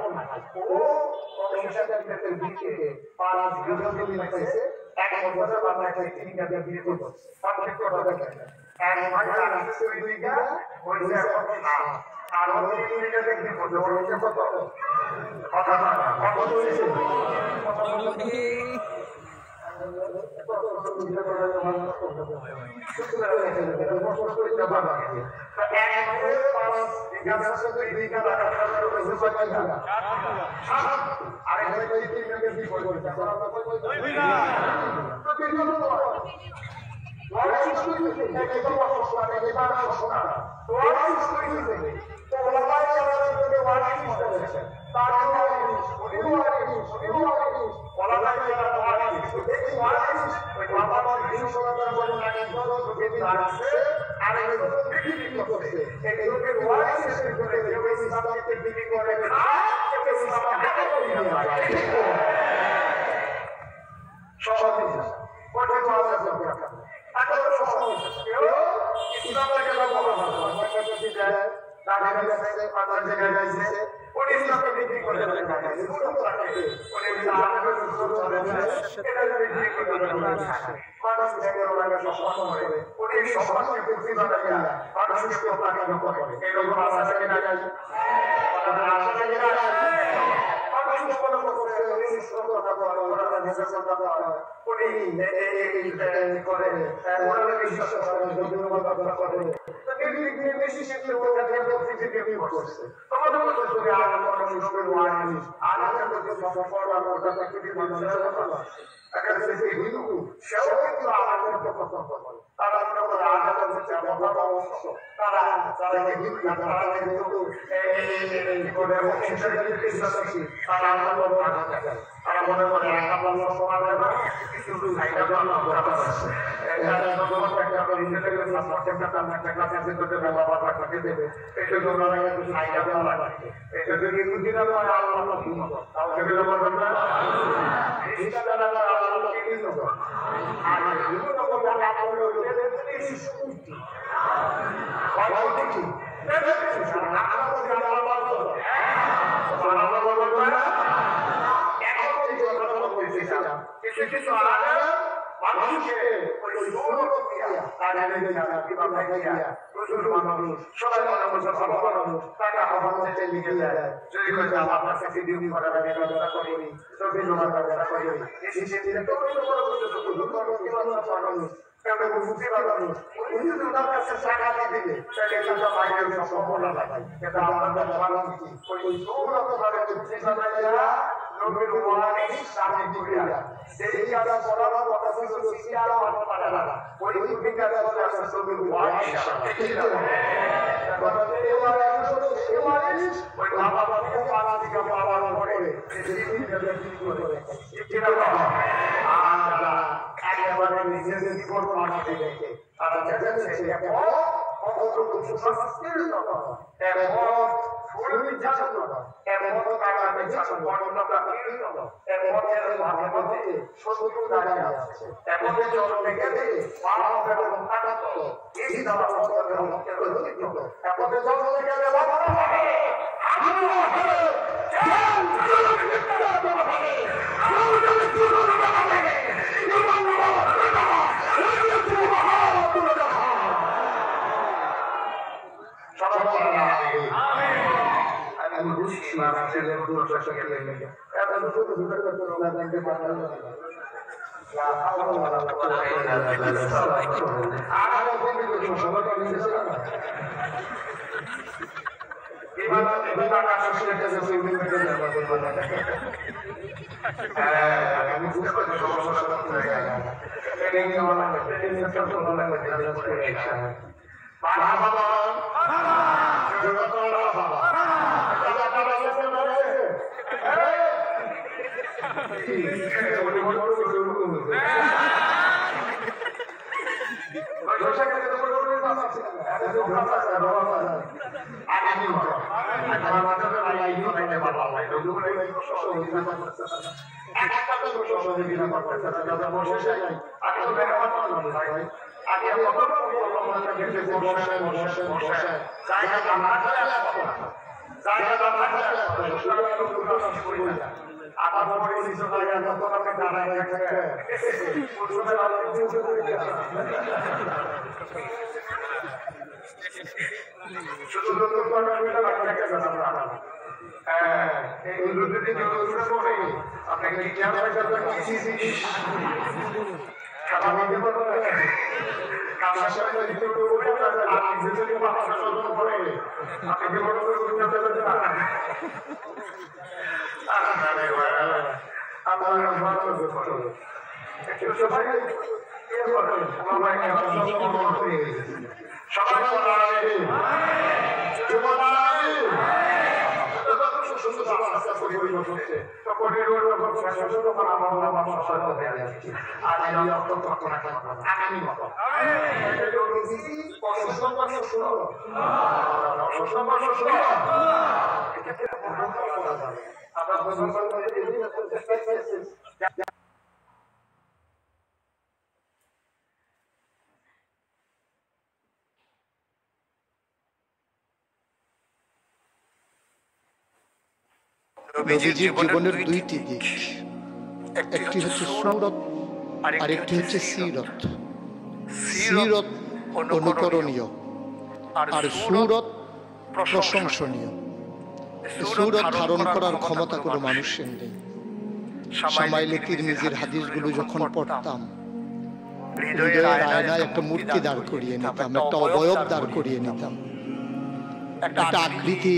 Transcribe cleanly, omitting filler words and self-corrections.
ও কমিশনের ভিত্তিতে 5 বিঘা জমি লাগাইছে, 1 বছর বাংলায় 3 বিঘা বিয়ে করছে, প্রত্যেক কথা দেখেন 1 মাসে 2 বিঘা হইছে এখন 7, আর ওই 3 বিঘা দেখি বলতে হচ্ছে কত কথা না কত হইছে জায়গা না থাকলে শুধু আমি দুটো নষ্ট করি না আমার পরে কিছু জায়গা যত আপনি দাঁড়ায় থাকে পুরুষের আলো দিয়ে করে শুধু তো কর্নার মিলে রাখতে জানা না হ্যাঁ এই রুটিতে জন্য করে আপনাকে কি খেয়াল রাখতে হবে কি জিনিস খারাপ হবে না কাজের সাথে একটু করে আপনি যদি মাথা সচেতন করে আপনি বড় করে করতে পারবেন না আরে বাবা আমার ভালো করতে একটু সবাই কি করতে সবাই সচেতন করে সবাই বলাবে যুবরাজ সুন্দর রাস্তা পরিবর্তন হচ্ছে তো পরিবর্তন শেষ তখন আমার বাবা সহায়তা দেয়া যাচ্ছে আর আমি অত্যন্ত রাখতে আগামী মতো নবীজির জীবনের দুইটি দিক, একটি হচ্ছে সুরত আর একটি হচ্ছে সিরত। সিরত অনুকরণীয় আর সুরত প্রশংসনীয়। সুরত ধারণ করার ক্ষমতা কোনো মানুষের নেই। শামাইলে তিরমিজির হাদিসগুলো যখন পড়তাম, হৃদয়ের আয়নায় একটা মূর্তি দাঁড় করিয়ে নিতাম, একটা অবয়ব দাঁড় করিয়ে নিতাম, একটা আকৃতি